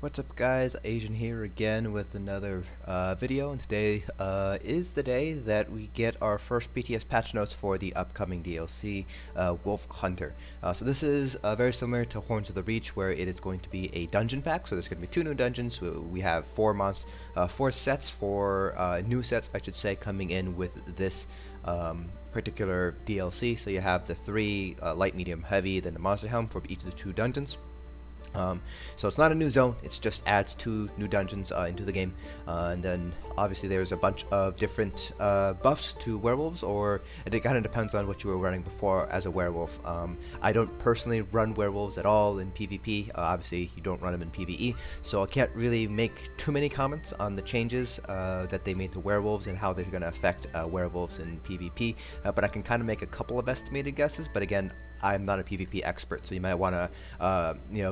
What's up guys, Asian here again with another video, and today is the day that we get our first PTS patch notes for the upcoming DLC, Wolfhunter. So this is very similar to Horns of the Reach, where it is going to be a dungeon pack. So there's going to be 2 new dungeons. We have 4 sets, 4 new sets I should say, coming in with this particular DLC. So you have the 3 light, medium, heavy, then the monster helm for each of the 2 dungeons. So it's not a new zone, it just adds 2 new dungeons into the game, and then obviously there's a bunch of different buffs to werewolves, or it kind of depends on what you were running before as a werewolf. I don't personally run werewolves at all in PvP, obviously you don't run them in PvE, so I can't really make too many comments on the changes that they made to werewolves and how they're going to affect werewolves in PvP, but I can kind of make a couple of estimated guesses. But again, I'm not a PvP expert, so you might want to,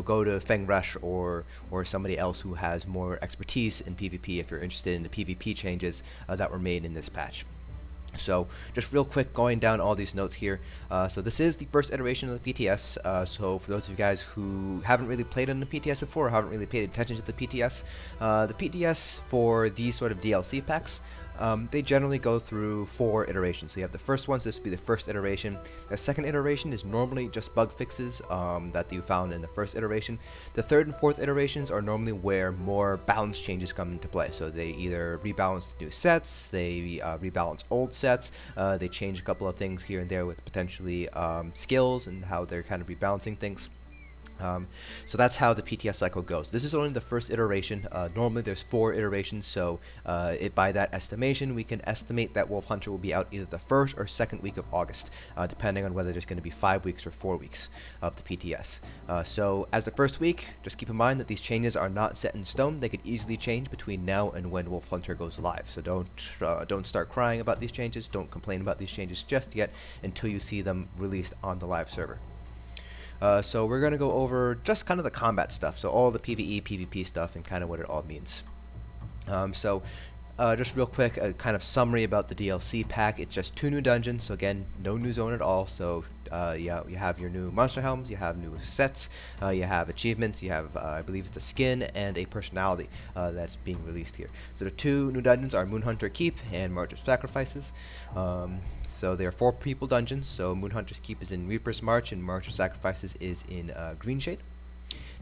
go to Feng Rush or somebody else who has more expertise in PvP if you're interested in the PvP changes that were made in this patch. So just real quick, going down all these notes here. So this is the first iteration of the PTS. So for those of you guys who haven't really played on the PTS before, or haven't really paid attention to the PTS for these sort of DLC packs, they generally go through 4 iterations. So you have the first ones, this would be the first iteration. The second iteration is normally just bug fixes that you found in the first iteration. The third and fourth iterations are normally where more balance changes come into play. So they either rebalance new sets, they rebalance old sets, they change a couple of things here and there with potentially skills and how they're kind of rebalancing things. So that's how the PTS cycle goes. This is only the first iteration. Normally there's 4 iterations, so by that estimation we can estimate that Wolfhunter will be out either the 1st or 2nd week of August, depending on whether there's going to be 5 weeks or 4 weeks of the PTS. So as the first week, just keep in mind that these changes are not set in stone. They could easily change between now and when Wolfhunter goes live, so don't start crying about these changes, don't complain about these changes just yet until you see them released on the live server. So we're going to go over just kind of the combat stuff, so all the PvE, PvP stuff, and kind of what it all means. Just real quick, a kind of summary about the DLC pack. It's just 2 new dungeons, so again, no new zone at all. So you have your new monster helms, you have new sets, you have achievements, you have, I believe it's a skin and a personality that's being released here. So the 2 new dungeons are Moonhunter Keep and March's Sacrifices. So they are 4 people dungeons, so Moonhunter's Keep is in Reaper's March and March's Sacrifices is in Greenshade.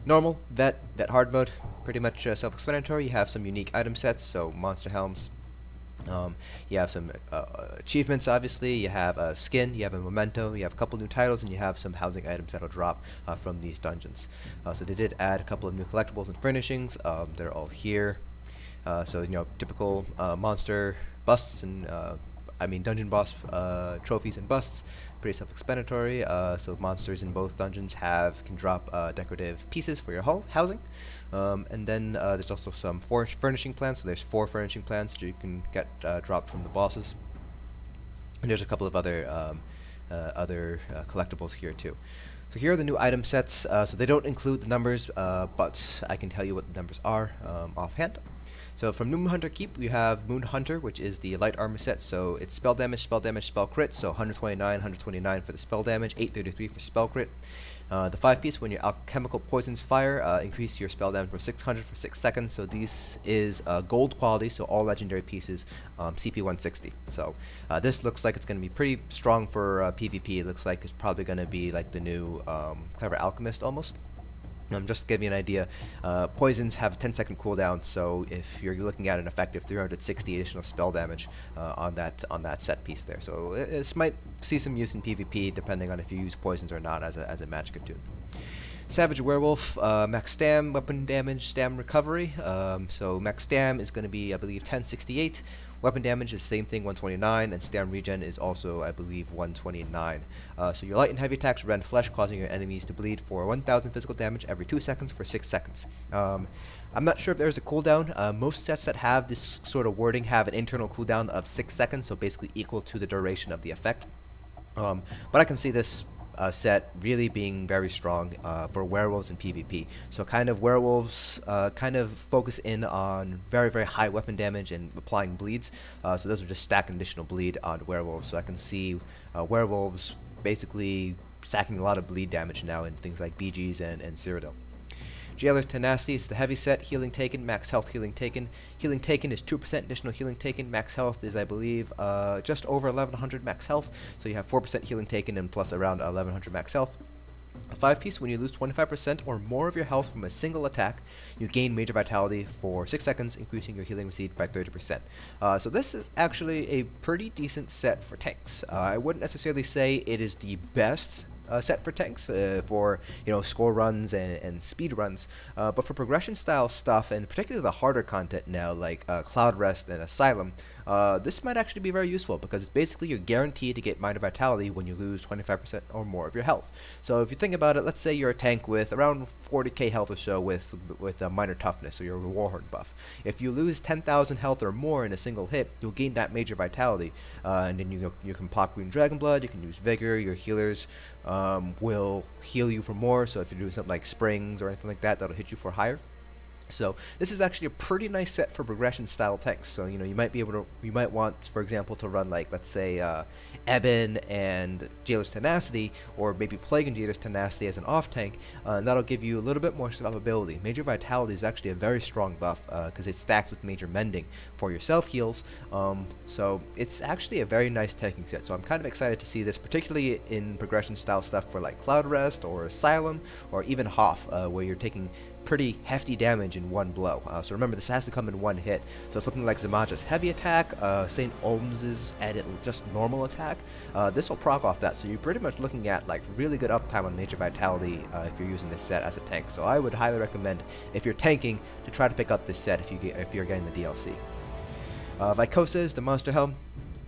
Normal, vet, hard mode, pretty much self-explanatory. You have some unique item sets, so monster helms. You have some achievements, obviously. You have a skin, you have a memento, you have a couple new titles, and you have some housing items that'll drop from these dungeons. So they did add a couple of new collectibles and furnishings. They're all here. So typical monster busts and dungeon boss trophies and busts, pretty self-explanatory. So monsters in both dungeons can drop decorative pieces for your housing, and then there's also some furnishing plans. So there's 4 furnishing plans that you can get dropped from the bosses, and there's a couple of other collectibles here too. So here are the new item sets. So they don't include the numbers, but I can tell you what the numbers are offhand. So from New Moonhunter Keep, we have Moonhunter, which is the light armor set. So it's spell damage, spell crit. So 129 for the spell damage, 833 for spell crit. The 5-piece, when your alchemical poisons fire, increase your spell damage from 600 for 6 seconds. So this is gold quality, so all legendary pieces, CP 160. So this looks like it's going to be pretty strong for PvP. It looks like it's probably going to be like the new Clever Alchemist almost. Just to give you an idea, poisons have a 10-second cooldown, so if you're looking at an effective 360 additional spell damage on that set piece there. So this might see some use in PvP, depending on if you use poisons or not as a magic attune. Savage Werewolf, max stam, weapon damage, stam recovery. So max stam is going to be, I believe, 1068. Weapon damage is the same thing, 129, and stam regen is also, I believe, 129. So your light and heavy attacks rend flesh, causing your enemies to bleed for 1000 physical damage every 2 seconds for 6 seconds. I'm not sure if there's a cooldown. Most sets that have this sort of wording have an internal cooldown of 6 seconds, so basically equal to the duration of the effect. But I can see this set really being very strong for werewolves in PvP. So kind of werewolves kind of focus in on very, very high weapon damage and applying bleeds. So those are just stacking additional bleed on werewolves. So I can see werewolves basically stacking a lot of bleed damage now in things like BGs and Cyrodiil. Jailer's Tenacity is the heavy set. Healing taken, max health healing taken. Healing taken is 2% additional healing taken. Max health is, I believe, just over 1100 max health. So you have 4% healing taken and plus around 1100 max health. A 5-piece, when you lose 25% or more of your health from a single attack, you gain Major Vitality for 6 seconds, increasing your healing received by 30%. So this is actually a pretty decent set for tanks. I wouldn't necessarily say it is the best set for tanks for score runs and speed runs, but for progression style stuff, and particularly the harder content now like Cloud Rest and Asylum, this might actually be very useful because it's basically you're guaranteed to get Minor Vitality when you lose 25% or more of your health. So if you think about it, let's say you're a tank with around 40k health or so with a minor toughness, or you're a Wolfhunter buff. If you lose 10,000 health or more in a single hit, you'll gain that Major Vitality, and then you can pop Green Dragon Blood, you can use Vigor, your healers will heal you for more, so if you're doing something like Springs or anything like that, that'll hit you for higher. So this is actually a pretty nice set for progression style tanks. So you might want, for example, to run like, let's say, Eben and Jailer's Tenacity, or maybe Plague and Jailer's Tenacity as an off tank, and that'll give you a little bit more survivability. Major Vitality is actually a very strong buff because it stacks with Major Mending for your self heals. So it's actually a very nice tanking set. So I'm kind of excited to see this, particularly in progression style stuff for like Cloud Rest or Asylum or even Hoff, where you're taking pretty hefty damage in one blow. So remember, this has to come in one hit. So it's looking like Zamaja's heavy attack, St. Olms's added just normal attack. This will proc off that, so you're pretty much looking at like really good uptime on Major Vitality if you're using this set as a tank. So I would highly recommend, if you're tanking, to try to pick up this set if you're getting the DLC. Vycosa is the monster helm.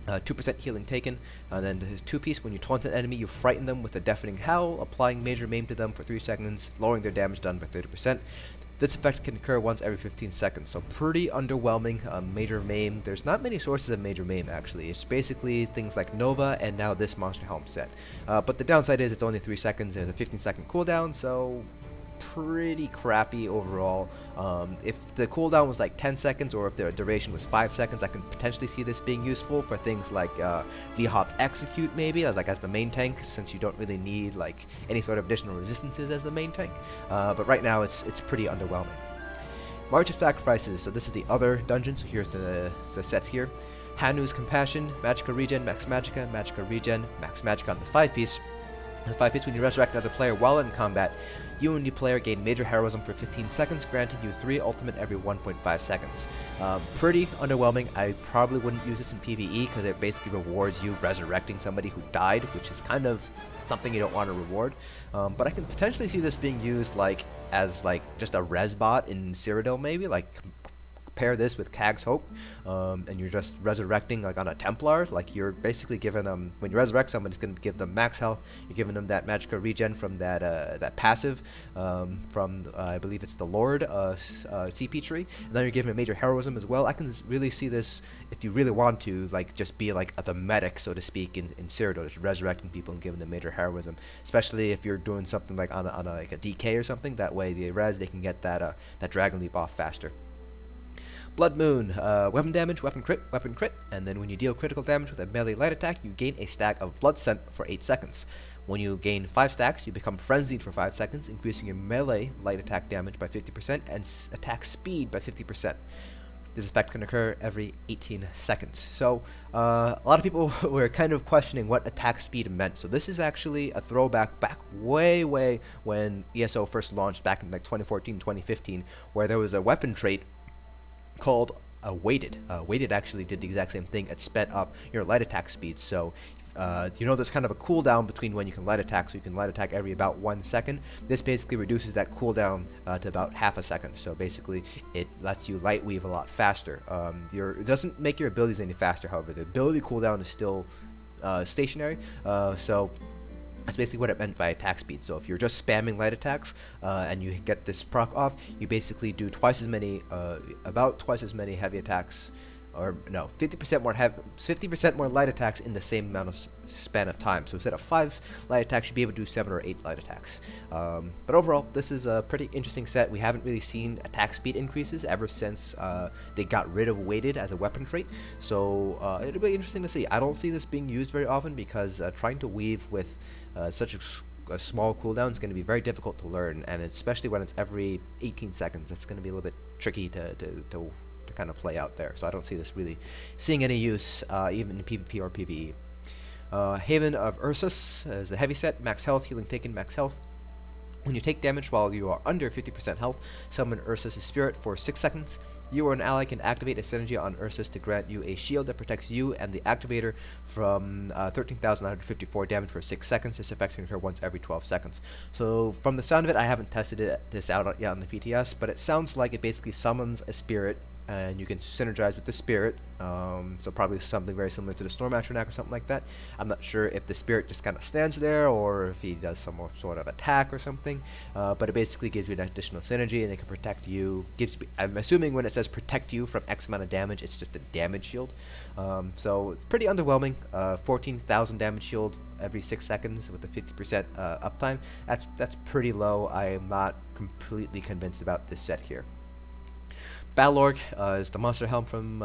2% healing taken, and then the 2-piece, when you taunt an enemy, you frighten them with a deafening howl, applying major maim to them for 3 seconds, lowering their damage done by 30%. This effect can occur once every 15 seconds, so pretty underwhelming. Major maim, there's not many sources of major maim actually. It's basically things like Nova and now this monster helm set. But the downside is it's only 3 seconds and a 15-second cooldown, so pretty crappy overall. If the cooldown was like 10 seconds or if the duration was 5 seconds, I can potentially see this being useful for things like V-Hop Execute maybe, as the main tank, since you don't really need like any sort of additional resistances as the main tank. But right now it's pretty underwhelming. March of Sacrifices, so this is the other dungeon, so here's the sets here. Hanu's Compassion, Magicka Regen, Max Magicka, Magicka Regen, Max Magicka on the 5-piece. The 5-piece, when you resurrect another player while in combat, you and the player gain Major Heroism for 15 seconds, granting you 3 ultimate every 1.5 seconds. Pretty underwhelming. I probably wouldn't use this in PvE because it basically rewards you resurrecting somebody who died, which is kind of something you don't want to reward. But I can potentially see this being used as just a res bot in Cyrodiil maybe, pair this with Kag's Hope, and you're just resurrecting on a Templar. You're basically giving them, when you resurrect someone, it's going to give them max health. You're giving them that Magicka Regen from that passive from I believe it's the Lord CP tree, and then you're giving a Major Heroism as well. I can really see this, if you really want to, just be the medic, so to speak, in Cyrodiil, just resurrecting people and giving them Major Heroism, especially if you're doing something on a DK or something. That way they can get that Dragon Leap off faster. Blood Moon, weapon damage, weapon crit, and then when you deal critical damage with a melee light attack, you gain a stack of Blood Scent for 8 seconds. When you gain 5 stacks, you become Frenzied for 5 seconds, increasing your melee light attack damage by 50% and attack speed by 50%. This effect can occur every 18 seconds. So a lot of people were kind of questioning what attack speed meant. So this is actually a throwback back way when ESO first launched back in 2014, 2015, where there was a weapon trait called Weighted. Weighted actually did the exact same thing. It sped up your light attack speed. So there's kind of a cooldown between when you can light attack, so you can light attack every about 1 second. This basically reduces that cooldown to about half a second. So basically it lets you light weave a lot faster. It doesn't make your abilities any faster, however. The ability cooldown is still stationary. So that's basically what it meant by attack speed. So if you're just spamming light attacks and you get this proc off, you basically do about twice as many heavy attacks, or no, 50% more light attacks in the same amount of span of time. So instead of 5 light attacks, you'd be able to do 7 or 8 light attacks. But overall, this is a pretty interesting set. We haven't really seen attack speed increases ever since they got rid of Weighted as a weapon trait. So it'll be interesting to see. I don't see this being used very often because trying to weave with such a small cooldown is going to be very difficult to learn, and especially when it's every 18 seconds, it's going to be a little bit tricky to kind of play out there. So I don't see this really seeing any use even in PvP or PvE. Haven of Ursus is a heavy set, max health, healing taken, max health. When you take damage while you are under 50% health, summon Ursus' spirit for 6 seconds. You or an ally can activate a synergy on Ursus to grant you a shield that protects you and the activator from 13,954 damage for 6 seconds, just affecting her once every 12 seconds. So from the sound of it, I haven't tested this out yet on the PTS, but it sounds like it basically summons a spirit, and you can synergize with the spirit, so probably something very similar to the Storm Atronach or something like that. I'm not sure if the spirit just kind of stands there or if he does some sort of attack or something, but it basically gives you an additional synergy, and it can protect you. I'm assuming when it says protect you from X amount of damage, it's just a damage shield. So it's pretty underwhelming. 14,000 damage shield every 6 seconds with a 50% uptime. That's pretty low. I am not completely convinced about this set here. Balorg is the monster helm from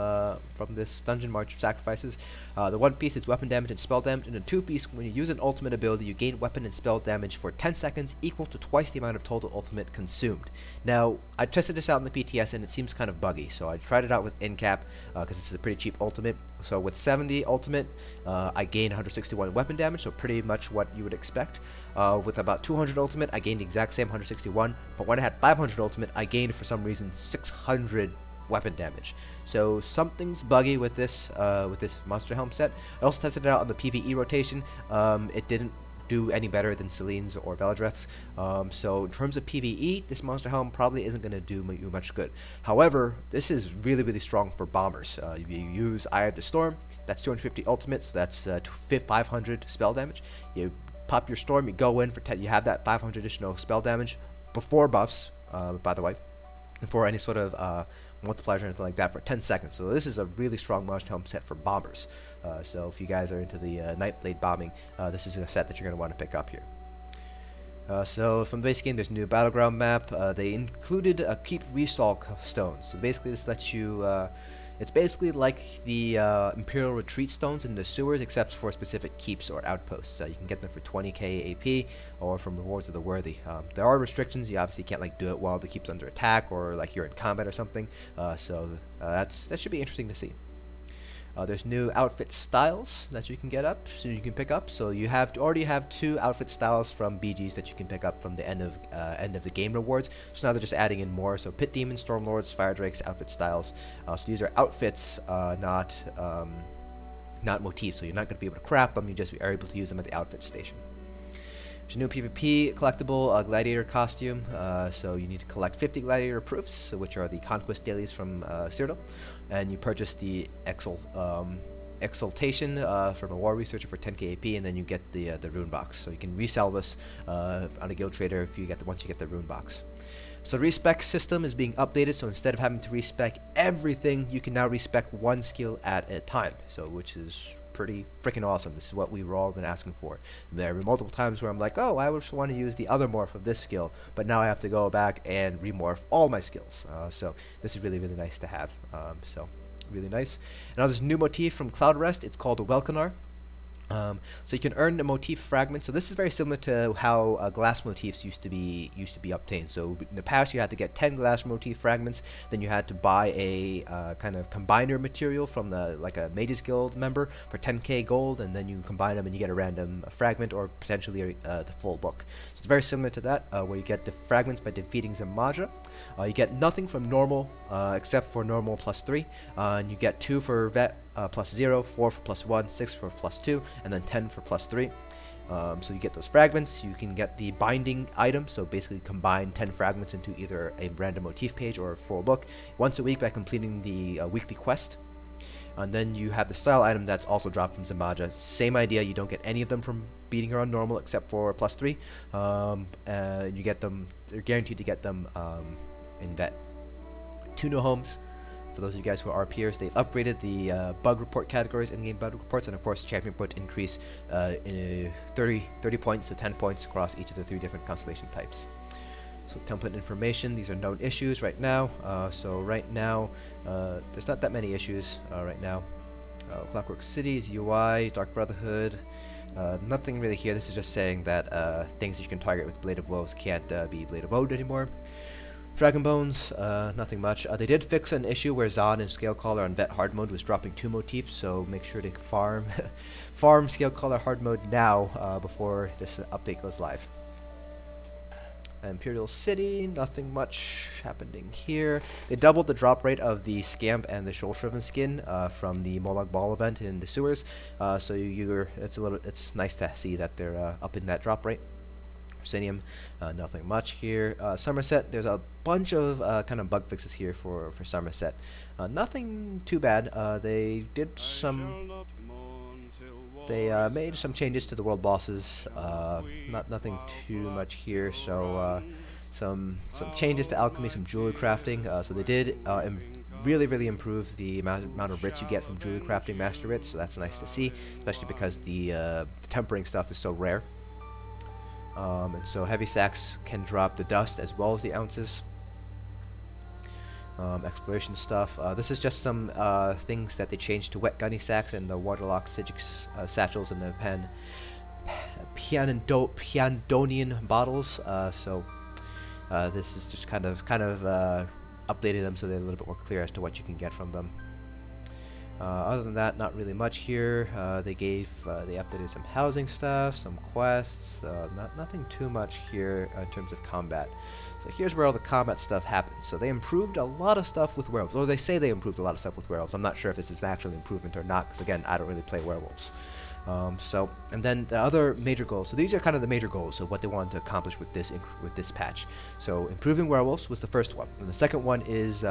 this dungeon, March of Sacrifices. The one piece is weapon damage and spell damage, and the two piece, when you use an ultimate ability, you gain weapon and spell damage for 10 seconds, equal to twice the amount of total ultimate consumed. Now, I tested this out in the PTS, and it seems kind of buggy, so I tried it out with InCap, because it's a pretty cheap ultimate. So with 70 ultimate, I gained 161 weapon damage, so pretty much what you would expect. With about 200 ultimate, I gained the exact same 161, but when I had 500 ultimate, I gained, for some reason, 600 weapon damage. So something's buggy with this monster helm set. I also tested it out on the PvE rotation. It didn't do any better than Celine's or Veladreth's. So in terms of PvE, this monster helm probably isn't going to do you much good. However, this is really, really strong for bombers. If you use Eye of the Storm, that's 250 ultimate, so that's 500 spell damage. You pop your Storm, you go in for you have that 500 additional spell damage before buffs, by the way, before any sort of multipliers or anything like that, for 10 seconds. So this is a really strong monster helm set for bombers. So if you guys are into the Nightblade bombing, this is a set that you're going to want to pick up here. So from the base game, there's a new battleground map. They included keep restall stones. So basically this lets you it's basically like the Imperial Retreat stones in the sewers, except for specific keeps or outposts. You can get them for 20k AP or from Rewards of the Worthy. There are restrictions. You obviously can't like do it while the keep's under attack or like you're in combat or something. So that should be interesting to see. There's new outfit styles that you can pick up. So you already have 2 outfit styles from BGs that you can pick up from the end of the game rewards. So now they're just adding in more. So Pit Demons, Stormlords, Fire Drakes, outfit styles. So these are outfits, not motifs. So you're not going to be able to craft them. You just are able to use them at the outfit station. There's a new PvP collectible gladiator costume. So you need to collect 50 gladiator proofs, which are the conquest dailies from Cyrodiil. And you purchase the exaltation from a war researcher for 10k AP, and then you get the rune box. So you can resell this on a guild trader once you get the rune box. So the respec system is being updated. So instead of having to respec everything, you can now respec one skill at a time. So which is pretty freaking awesome. This is what we've all been asking for. There were multiple times where I'm like, oh, I just want to use the other morph of this skill, but now I have to go back and remorph all my skills. So this is really, really nice to have. So really nice. And now there's a new motif from Cloud Rest. It's called a Welkanar. So you can earn a motif fragment. So this is very similar to how glass motifs used to be obtained. So in the past, you had to get 10 glass motif fragments. Then you had to buy a kind of combiner material from like a Mages Guild member for 10k gold, and then you combine them and you get a random fragment or potentially the full book. So it's very similar to that, where you get the fragments by defeating Zamaja. You get nothing from normal except for normal +3, and you get 2 for vet. +0, 4 for +1, 6 for +2, and then 10 for +3. So you get those fragments. You can get the binding item, so basically combine 10 fragments into either a random motif page or a full book once a week by completing the weekly quest. And then you have the style item that's also dropped from Zamaja. Same idea, you don't get any of them from beating her on normal except for +3. You get them, you're guaranteed to get them in vet. 2 new homes. For those of you guys who are RPers, they've upgraded the bug report categories, in-game bug reports, and of course champion point increase in 30 points to 10 points across each of the 3 different constellation types. So template information, these are known issues right now. So right now, there's not that many issues right now. Clockwork Cities, UI, Dark Brotherhood, Nothing really here. This is just saying that things that you can target with Blade of Woes can't be Blade of Woe anymore. Dragon Bones, nothing much. They did fix an issue where Zod and Scalecaller on Vet Hard Mode was dropping 2 motifs, so make sure to farm farm Scalecaller Hard Mode now before this update goes live. Imperial City, nothing much happening here. They doubled the drop rate of the Scamp and the Shoal-Shriven skin from the Molag Ball event in the sewers, so it's nice to see that they're up in that drop rate. Proscenium, nothing much here. Somerset, there's a bunch of kind of bug fixes here for Somerset. Nothing too bad. They did some. They made some changes to the world bosses. Nothing too much here. So some changes to alchemy, some jewelry crafting. So they did really improve the amount of writs you get from jewelry crafting master writs. So that's nice to see, especially because the tempering stuff is so rare. And so heavy sacks can drop the dust as well as the ounces. Exploration stuff. This is just some things that they changed to wet gunny sacks and the waterlock Sigic satchels and the Piandonian bottles. So this is just kind of updated them so they're a little bit more clear as to what you can get from them. Other than that, not really much here. They updated some housing stuff, some quests, nothing too much here in terms of combat. So here's where all the combat stuff happens. So they improved a lot of stuff with werewolves, or they say they improved a lot of stuff with werewolves. I'm not sure if this is an actual improvement or not, because again, I don't really play werewolves. And then the other major goals. So these are kind of the major goals of what they wanted to accomplish with this patch. So improving werewolves was the first one, and the second one is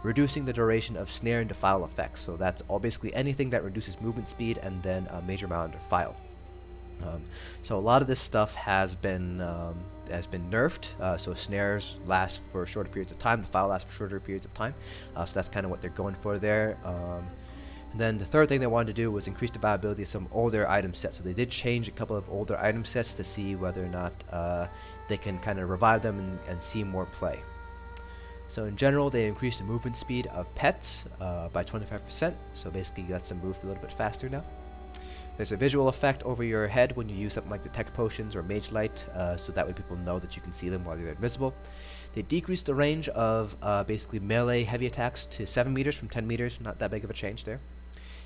reducing the duration of snare and defile effects. So that's all basically anything that reduces movement speed and then a major amount of defile. So a lot of this stuff has been nerfed. So snares last for shorter periods of time. Defile lasts for shorter periods of time. So that's kind of what they're going for there. And then the third thing they wanted to do was increase the viability of some older item sets. So they did change a couple of older item sets to see whether or not they can kind of revive them and see more play. So in general, they increased the movement speed of pets by 25%. So basically, that's them move a little bit faster now. There's a visual effect over your head when you use something like Detect Potions or Mage Light, so that way people know that you can see them while they're invisible. They decreased the range of basically melee heavy attacks to 7 meters from 10 meters, not that big of a change there.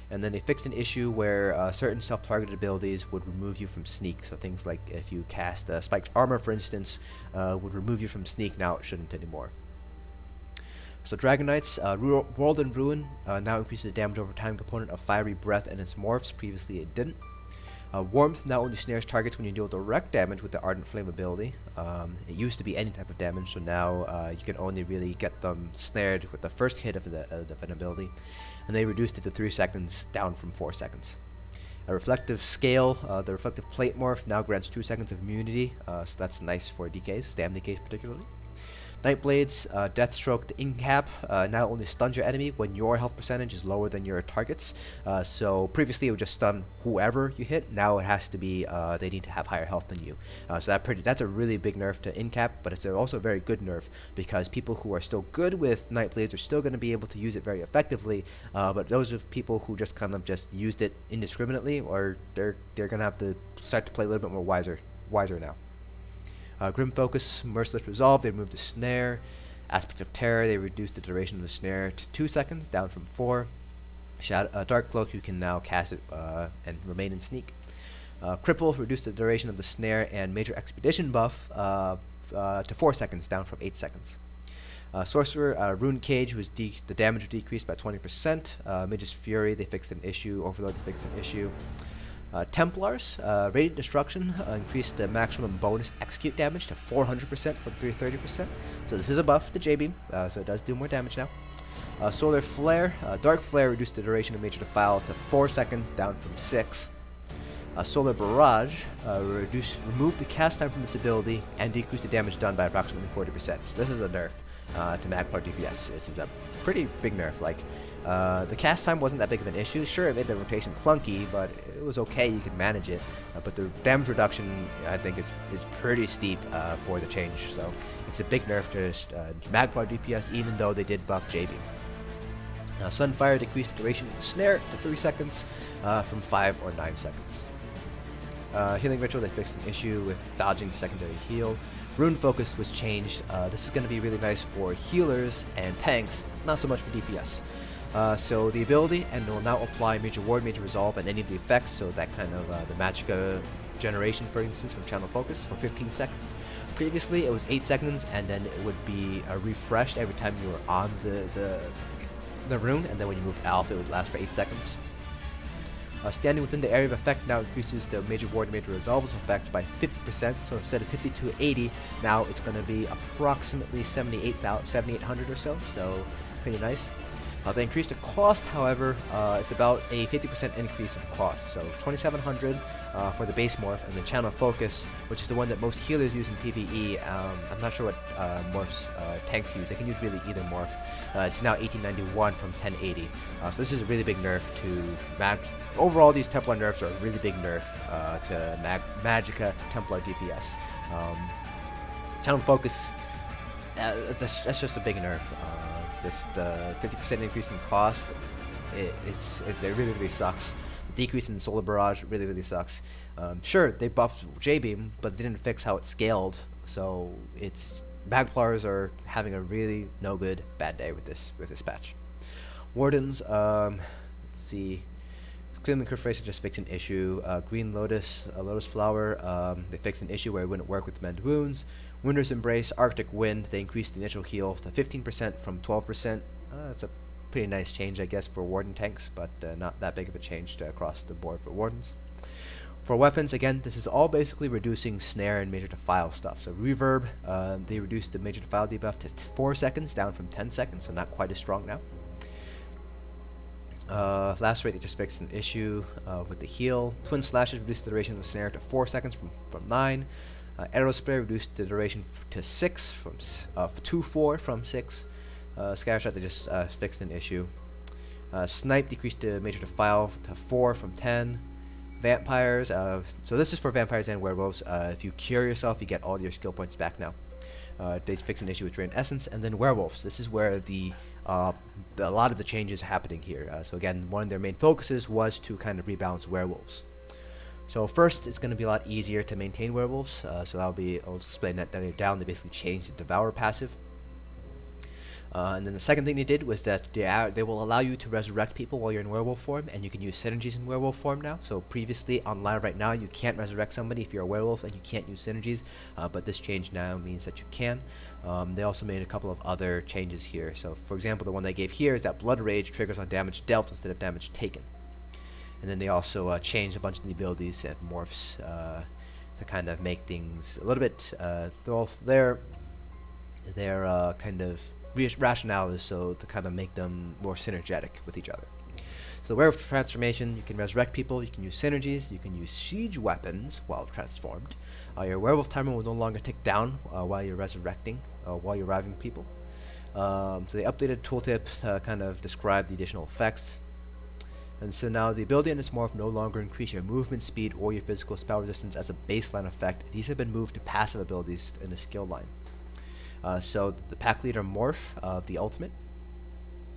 And then they fixed an issue where certain self-targeted abilities would remove you from sneak. So things like if you cast spiked armor, for instance, would remove you from sneak. Now it shouldn't anymore. So Dragon Knights, World and Ruin now increases the damage over time component of Fiery Breath and its morphs. Previously it didn't. Warmth now only snares targets when you deal direct damage with the Ardent Flame ability. It used to be any type of damage, so now you can only really get them snared with the first hit of an ability. And they reduced it to 3 seconds, down from 4 seconds. A Reflective Scale, the Reflective Plate morph now grants 2 seconds of immunity, so that's nice for DKs, stam DKs particularly. Nightblade's Deathstroke the Incap now only stuns your enemy when your health percentage is lower than your target's. So previously it would just stun whoever you hit. Now it has to be they need to have higher health than you. So that's a really big nerf to Incap, but it's also a very good nerf because people who are still good with Nightblades are still going to be able to use it very effectively. But those are people who just kind of just used it indiscriminately, or they're going to have to start to play a little bit more wiser now. Grim Focus, Merciless Resolve, they removed the snare. Aspect of Terror, they reduced the duration of the snare to 2 seconds, down from 4. Dark Cloak, you can now cast it and remain in sneak. Cripple, reduced the duration of the snare and Major Expedition buff to 4 seconds, down from 8 seconds. Sorcerer, Rune Cage, the damage was decreased by 20%. Mage's Fury, they fixed an issue. Overload, they fixed an issue. Templars, Radiant Destruction increased the maximum bonus execute damage to 400% from 330%. So this is a buff to J-Beam, so it does do more damage now. Solar Flare, Dark Flare reduced the duration of Major Defile to 4 seconds, down from 6. Solar Barrage removed the cast time from this ability and decreased the damage done by approximately 40%. So this is a nerf to Magpar DPS. This is a pretty big nerf. The cast time wasn't that big of an issue. Sure, it made the rotation clunky, but it was okay. You could manage it. But the damage reduction, I think, is pretty steep for the change. So it's a big nerf to Magpar DPS, even though they did buff J-Beam. Sunfire decreased the duration of the snare to 3 seconds from 5 or 9 seconds. Healing Ritual, they fixed an issue with dodging secondary heal. Rune Focus was changed. This is going to be really nice for healers and tanks, not so much for DPS. So the ability, and will now apply Major Ward, Major Resolve, and any of the effects, so that kind of the Magicka generation, for instance, from Channel Focus, for 15 seconds. Previously, it was 8 seconds, and then it would be refreshed every time you were on the rune, and then when you moved alpha, it would last for 8 seconds. Standing within the area of effect now increases the Major Ward and Major Resolve's effect by 50%, so instead of 50 to 80, now it's going to be approximately 7,800 or so pretty nice. They increased the cost, however, it's about a 50% increase of cost, so 2,700 for the base morph, and the Channel Focus, which is the one that most healers use in PvE. I'm not sure what morphs tanks use. They can use really either morph. It's now 1891 from 1080, so this is a really big nerf to Mag. Overall, these Templar nerfs are a really big nerf to Magicka Templar DPS. Channel Focus, that's just a big nerf. The 50% increase in cost, it really sucks. The decrease in Solar Barrage really sucks. Sure, they buffed J-Beam, but they didn't fix how it scaled, so Magplars are having a really no good bad day with this patch. Wardens, let's see. Clearly, Curfration just fixed an issue. Green Lotus, Lotus Flower, they fixed an issue where it wouldn't work with Mend Wounds. Winter's Embrace, Arctic Wind, they increased the initial heal to 15% from 12%. That's a pretty nice change, I guess, for Warden tanks, but not that big of a change across the board for Wardens. For weapons, again, this is all basically reducing Snare and Major Defile stuff. So Reverb, they reduced the Major Defile debuff to 4 seconds, down from 10 seconds, so not quite as strong now. Last rate, they just fixed an issue with the heal. Twin Slashes reduced the duration of the snare to 4 seconds from 9. Arrow Spray reduced the duration to 6 from 4 from 6. Scattershot, they just fixed an issue. Snipe decreased the Major Defile to 4 from 10. Vampires, so this is for vampires and werewolves. If you cure yourself, you get all your skill points back now. They fixed an issue with Drain Essence, and then werewolves. This is where a lot of the changes happening here. So again, one of their main focuses was to kind of rebalance werewolves. So first, it's going to be a lot easier to maintain werewolves. So I'll explain that down. They basically changed the Devour passive. And then the second thing they did was that they will allow you to resurrect people while you're in werewolf form, and you can use synergies in werewolf form now. So previously, online right now, you can't resurrect somebody if you're a werewolf, and you can't use synergies, but this change now means that you can. They also made a couple of other changes here. So for example, the one they gave here is that Blood Rage triggers on damage dealt instead of damage taken. And then they also changed a bunch of the abilities and morphs to kind of make things a little bit, their kind of rationale is so to kind of make them more synergetic with each other. So the Werewolf Transformation, you can resurrect people, you can use synergies, you can use siege weapons while transformed. Your werewolf timer will no longer tick down while you're resurrecting, while you're reviving people. So they updated tooltip to kind of describe the additional effects. And so now the ability and its morph no longer increase your movement speed or your physical spell resistance as a baseline effect. These have been moved to passive abilities in the skill line. So the Pack Leader morph of the ultimate,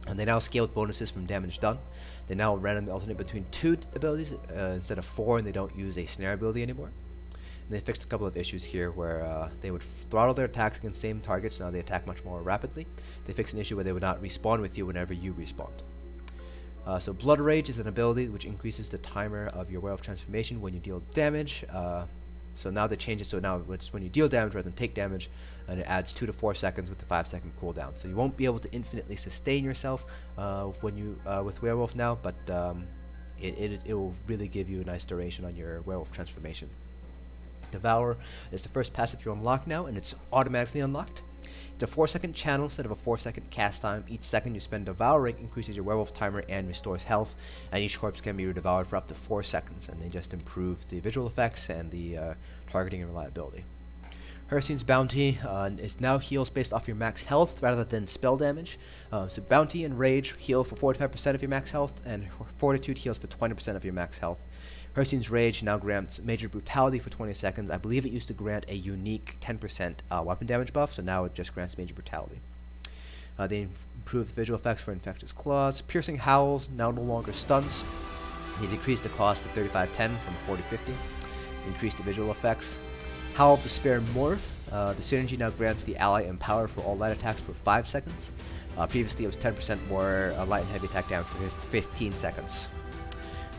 and they now scale with bonuses from damage done. They now randomly alternate between 2 abilities instead of 4, and they don't use a snare ability anymore. And they fixed a couple of issues here where they would throttle their attacks against same targets. Now they attack much more rapidly. They fixed an issue where they would not respawn with you whenever you respawned. So Blood Rage is an ability which increases the timer of your werewolf transformation when you deal damage. So now they change it so now it's when you deal damage rather than take damage, and it adds 2 to 4 seconds with the 5-second cooldown. So you won't be able to infinitely sustain yourself when you with werewolf now, but it will really give you a nice duration on your werewolf transformation. Devour is the first passive you unlock now, and it's automatically unlocked. It's a 4-second channel instead of a 4-second cast time. Each second you spend devouring increases your werewolf timer and restores health, and each corpse can be devoured for up to 4 seconds, and they just improve the visual effects and the targeting and reliability. Hercine's Bounty is now heals based off your max health rather than spell damage. So Bounty and Rage heal for 45% of your max health, and Fortitude heals for 20% of your max health. Hercine's Rage now grants Major Brutality for 20 seconds. I believe it used to grant a unique 10% weapon damage buff, so now it just grants Major Brutality. They improved the visual effects for Infectious Claws. Piercing Howls now no longer stuns. They decreased the cost to 35.10 from 40.50. increased the visual effects. Howl of Despair Morph. The synergy now grants the ally Empower for all light attacks for 5 seconds. Previously it was 10% more light and heavy attack damage for 15 seconds.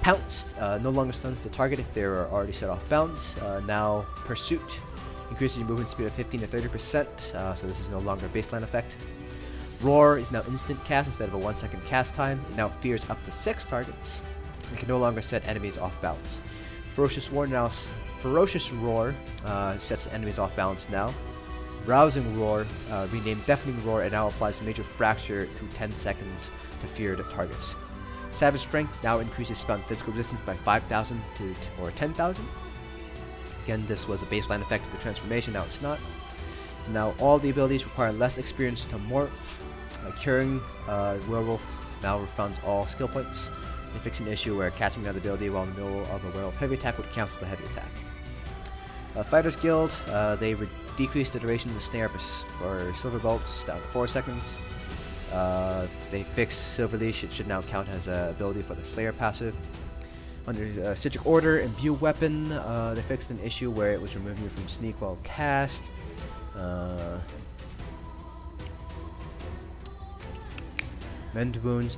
Pounce no longer stuns the target if they are already set off bounds. Now Pursuit increases your movement speed of 15 to 30%, so this is no longer a baseline effect. Roar is now instant cast instead of a 1 second cast time. It now fears up to 6 targets. It can no longer set enemies off balance. Ferocious Roar sets enemies off balance now. Rousing Roar, renamed Deafening Roar, and now applies Major Fracture to 10 seconds to feared targets. Savage Strength now increases spell and physical resistance by 5,000 or 10,000. Again, this was a baseline effect of the transformation, now it's not. Now all the abilities require less experience to morph. Curing Werewolf now refunds all skill points. They fix an issue where casting another ability while in the middle of a Werewolf heavy attack would cancel the heavy attack. Fighters Guild, they decreased the duration of the snare for Silver Bolts down to 4 seconds. They fixed Silver Leash, it should now count as an ability for the Slayer passive. Under Citric Order, Imbue Weapon, they fixed an issue where it was removing you from sneak while cast. Mend Wounds,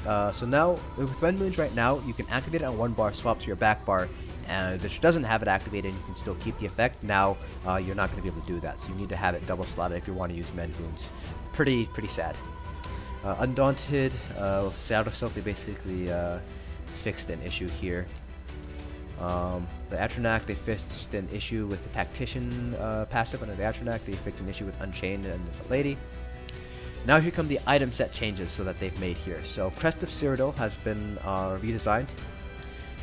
so now, with Mend Wounds right now, you can activate it on one bar, swap to your back bar, and which doesn't have it activated, you can still keep the effect. Now, you're not going to be able to do that, so you need to have it double slotted if you want to use Mend Wounds. Pretty sad. Undaunted, Shadow Self, they basically fixed an issue here. The Atronac, they fixed an issue with the Tactician passive under the Atronac. They fixed an issue with Unchained and the Lady. Now here come the item set changes so that they've made here. So Crest of Cyrodiil has been redesigned.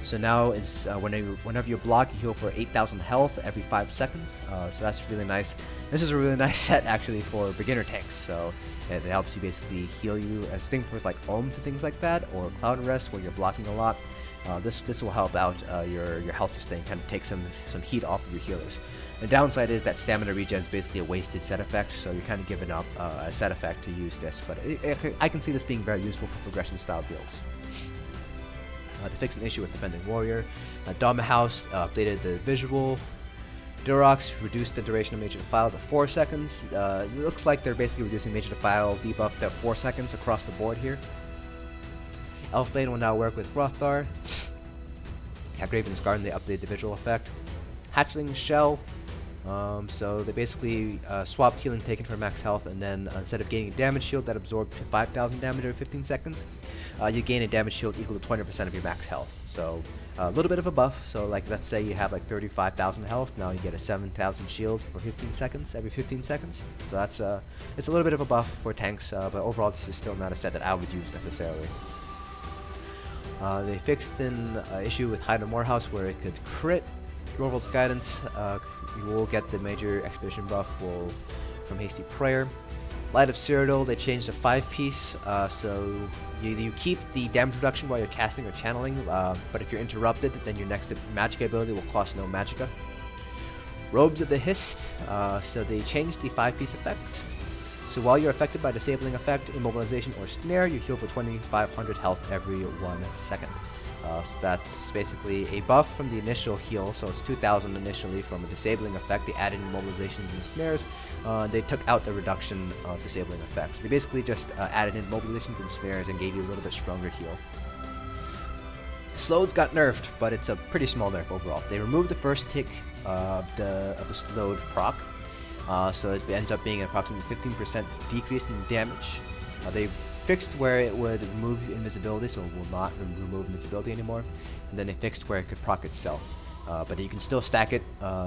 So now it's whenever you block, you heal for 8,000 health every 5 seconds. So that's really nice. This is a really nice set actually for beginner tanks. So it helps you basically heal you as things like Ohms and things like that, or Cloud Arrest where you're blocking a lot. This will help out your health sustain, kind of take some heat off of your healers. The downside is that stamina regen is basically a wasted set effect, so you're kind of giving up a set effect to use this. But I can see this being very useful for progression style builds. To fix an issue with Defending Warrior, Dama House updated the visual. Durox reduced the duration of Major Defile to 4 seconds. It looks like they're basically reducing Major Defile debuff to 4 seconds across the board here. Elfbane will now work with Hrothgar. Raven's Garden, they updated the visual effect. Hatchling Shell, so they basically swapped healing taken for max health, and then instead of gaining a damage shield that absorbed 5,000 damage every 15 seconds, you gain a damage shield equal to 20% of your max health. So a little bit of a buff. So like let's say you have like 35,000 health, now you get a 7,000 shield for 15 seconds every 15 seconds. So that's it's a little bit of a buff for tanks, but overall this is still not a set that I would use necessarily. They fixed an issue with Hyde and Morehouse where it could crit. Yorvold's Guidance, you will get the major expedition buff from Hasty Prayer. Light of Cyrodiil, they changed the 5-piece, so you keep the damage reduction while you're casting or channeling, but if you're interrupted, then your next magic ability will cost no magicka. Robes of the Hist, so they changed the 5-piece effect. So while you're affected by disabling effect, immobilization, or snare, you heal for 2,500 health every 1 second. So that's basically a buff from the initial heal, so it's 2,000 initially from a disabling effect. They added immobilizations and snares. They took out the reduction of disabling effects. They basically just added in immobilizations and snares and gave you a little bit stronger heal. Slows got nerfed, but it's a pretty small nerf overall. They removed the first tick of the slowed proc. So it ends up being an approximately 15% decrease in damage. They fixed where it would remove invisibility, so it will not remove invisibility anymore. And then they fixed where it could proc itself. But you can still stack it,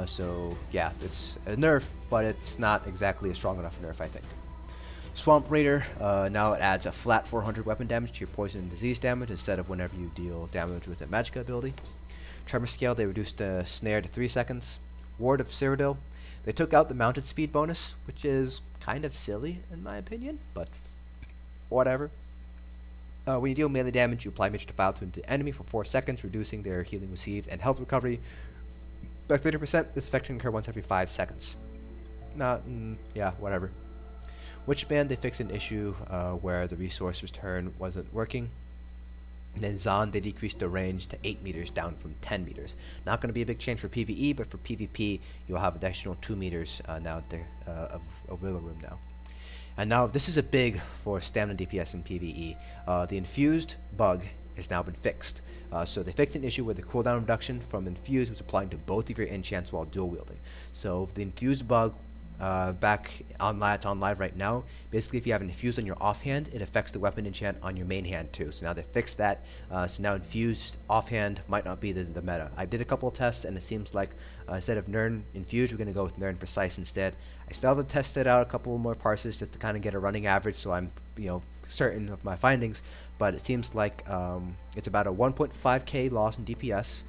so yeah, it's a nerf, but it's not exactly a strong enough nerf, I think. Swamp Raider, now it adds a flat 400 weapon damage to your poison and disease damage instead of whenever you deal damage with a magicka ability. Tremor Scale, they reduced the snare to 3 seconds. Ward of Cyrodiil, they took out the mounted speed bonus, which is kind of silly in my opinion, but whatever. When you deal melee damage, you apply Major Defile to the enemy for 4 seconds, reducing their healing received and health recovery by 30%. This effect can occur once every 5 seconds. Yeah, whatever. Witchband, they fixed an issue where the resource return wasn't working. And then Zon, they decreased the range to 8 meters down from 10 meters. Not going to be a big change for PvE, but for PvP, you'll have additional 2 meters now there, of wiggle room now. And now this is a big for stamina DPS in PvE. The infused bug has now been fixed. So they fixed an issue where the cooldown reduction from infused was applying to both of your enchants while dual wielding. So the infused bug back online, it's on live right now. Basically, if you have an infused on your offhand, it affects the weapon enchant on your main hand too. So now they fixed that. So now infused offhand might not be the meta. I did a couple of tests, and it seems like instead of Nern infused, we're going to go with Nern precise instead. I still have to test it out a couple more parses just to kind of get a running average, so I'm certain of my findings. But it seems like it's about a 1.5k loss in DPS.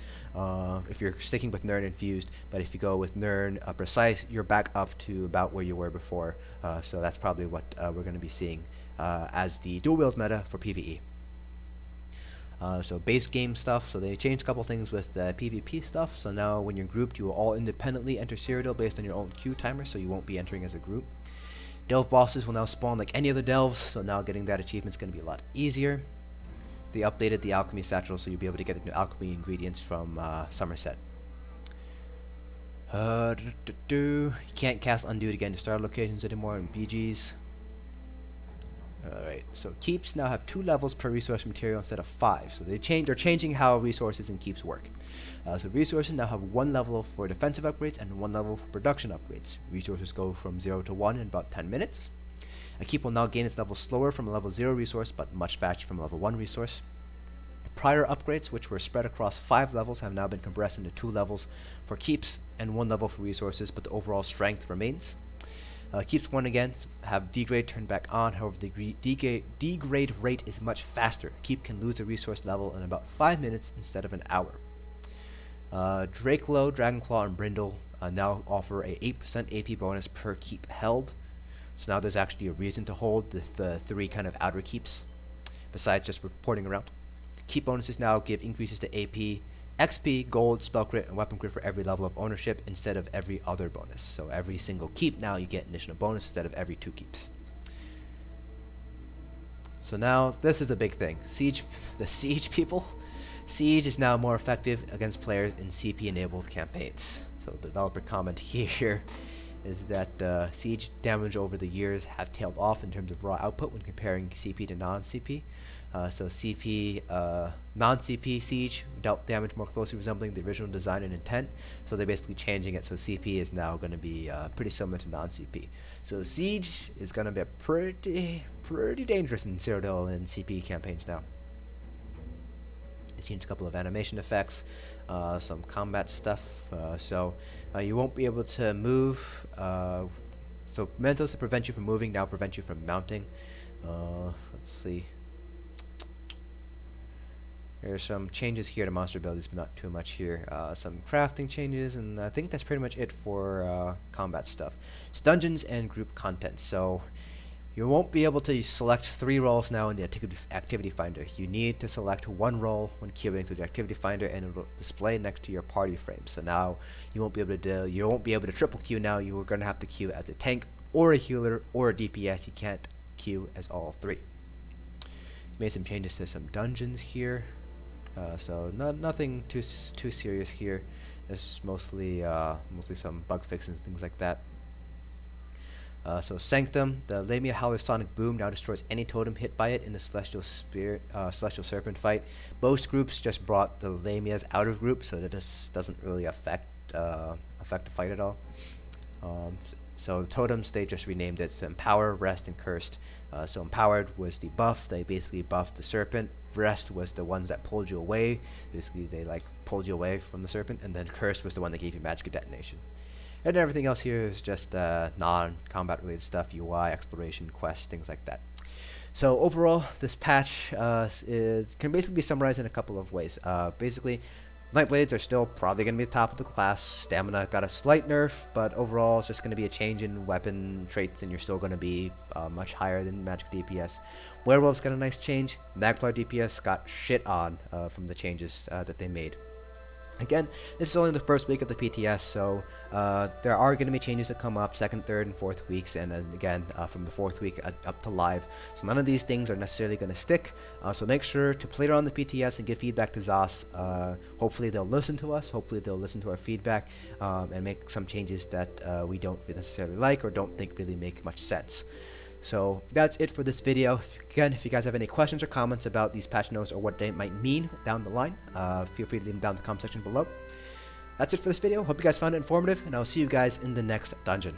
If you're sticking with Nern infused, but if you go with Nern precise, you're back up to about where you were before. So that's probably what we're going to be seeing as the dual wield meta for PvE. So base game stuff, so they changed a couple things with PvP stuff. So now when you're grouped, you will all independently enter Cyrodiil based on your own queue timer, so you won't be entering as a group. Delve bosses will now spawn like any other delves, so now getting that achievement is going to be a lot easier. They updated the alchemy satchel, so you'll be able to get the new alchemy ingredients from Somerset. You can't cast Undo again to starter locations anymore in BGs. Alright, so keeps now have 2 levels per resource material instead of 5. So they're changing how resources and keeps work. So resources now have 1 level for defensive upgrades and 1 level for production upgrades. Resources go from 0 to 1 in about 10 minutes. A keep will now gain its level slower from a level 0 resource, but much faster from a level 1 resource. Prior upgrades, which were spread across 5 levels, have now been compressed into 2 levels for keeps and 1 level for resources, but the overall strength remains. Keeps 1 again have degrade turned back on, however the degrade rate is much faster. Keep can lose a resource level in about 5 minutes instead of an hour. Drakelo, Dragonclaw, and Brindle now offer a 8% AP bonus per keep held. So now there's actually a reason to hold the 3 kind of outer keeps, besides just reporting around. Keep bonuses now give increases to AP, XP, gold, spell crit, and weapon crit for every level of ownership instead of every other bonus. So every single keep now you get an additional bonus instead of every 2 keeps. So now this is a big thing. The Siege people. Siege is now more effective against players in CP enabled campaigns. So the developer comment here is that Siege damage over the years have tailed off in terms of raw output when comparing CP to non-CP. So CP, non-CP Siege dealt damage more closely resembling the original design and intent. So they're basically changing it so CP is now going to be pretty similar to non-CP. So Siege is going to be pretty dangerous in Cyrodiil and CP campaigns now. They changed a couple of animation effects, some combat stuff. So you won't be able to move. So Mentos to prevent you from moving now prevent you from mounting. Let's see. There's some changes here to monster abilities, but not too much here. Some crafting changes, and I think that's pretty much it for combat stuff. So dungeons and group content. So you won't be able to select 3 roles now in the activity finder. You need to select 1 role when queuing through the activity finder, and it will display next to your party frame. So now you won't be able to triple queue now. You are going to have to queue as a tank or a healer or a DPS. You can't queue as all 3. Made some changes to some dungeons here. So nothing too serious here. It's mostly some bug fixes and things like that. So Sanctum, the Lamia Howler Sonic Boom now destroys any totem hit by it in the Celestial Serpent fight. Most groups just brought the Lamias out of group, so that this doesn't really affect the fight at all. So the totems, they just renamed it to Empower, Rest, and Cursed. So Empowered was the buff. They basically buffed the Serpent. Rest was the ones that pulled you away. Basically, they pulled you away from the Serpent. And then Cursed was the one that gave you magical detonation. And everything else here is just non-combat related stuff, UI, exploration, quests, things like that. So overall, this patch can basically be summarized in a couple of ways. Basically, Nightblades are still probably going to be the top of the class. Stamina got a slight nerf, but overall it's just going to be a change in weapon traits, and you're still going to be much higher than magic DPS. Werewolves got a nice change. Magplar DPS got shit on from the changes that they made. Again, this is only the first week of the PTS, so there are going to be changes that come up second, third, and fourth weeks, and then again from the fourth week up to live. So none of these things are necessarily going to stick. So make sure to play around the PTS and give feedback to ZOS. Hopefully they'll listen to us. Hopefully they'll listen to our feedback and make some changes that we don't necessarily like or don't think really make much sense. So that's it for this video. Again, if you guys have any questions or comments about these patch notes or what they might mean down the line, feel free to leave them down in the comment section below. That's it for this video. Hope you guys found it informative, and I'll see you guys in the next dungeon.